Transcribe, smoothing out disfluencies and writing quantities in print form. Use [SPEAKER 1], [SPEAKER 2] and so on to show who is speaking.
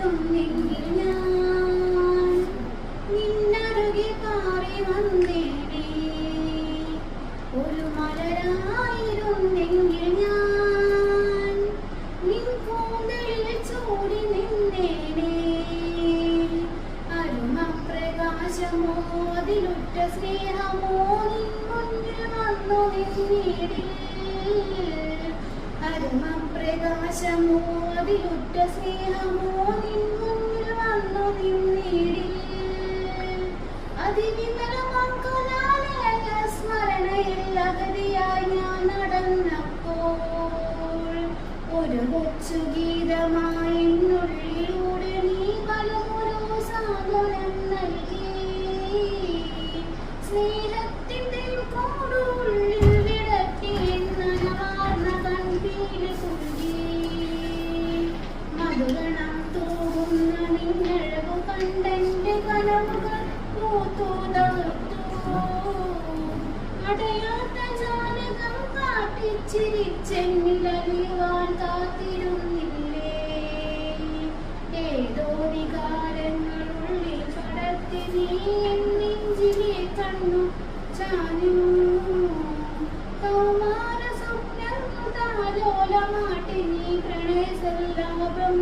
[SPEAKER 1] പാടിയിരുന്നെങ്കിൽ ഞാൻ നിന്നരുകെ പാറി വന്നേനെ. ഒരു മലരായിരുന്നെങ്കിൽ ഞാൻ നിൻ കൂന്തലിൽ ചൂടി നിന്നേനെ. അരുമപ്രകാശമോ അതിലുറ്റ സ്നേഹമോ നിൻ മുന്നിൽ വന്നു നിന്നിടിൽ. അരുമപ്രകാശമോ അതിലുറ്റ സ്നേഹമോ നിൻ മുന്നിൽ വന്നു നിന്നിടിൽ. അതിവിമലമാക്കലാലയ സ്മരണയിൽ അഗതിയായി ഞാൻ നടന്നപ്പോൾ ഒരു കൊച്ചു ഗീതമായി എന്നുള്ളിലൂടെ നീ പലമൊരു സാന്ത്വനം നൽകി. സ്നേഹത്തിൻ്റെ കൂടുള്ളിൽ വിടത്തി നനവാർന്ന കൺപീലി കുറുകി. മധുഗണം തൂകുന്ന നിന്നഴകു കണ്ടെന്റെ കനവുകൾ പൂത്തു തകർത്തു. അടയാത്ത ജാലകം കാട്ടിച്ചിരിച്ചെന്നിലറിയുവാൻ കാത്തിരുന്നില്ലേ. ഏതോ വികാരങ്ങളുള്ളിൽ കടത്തി നീ നെഞ്ചിലെ കണ്ണു ചാനു. കൗമാര സ്വപ്നം താലോലമാട്ടി നീ പ്രണയസല്ലാപം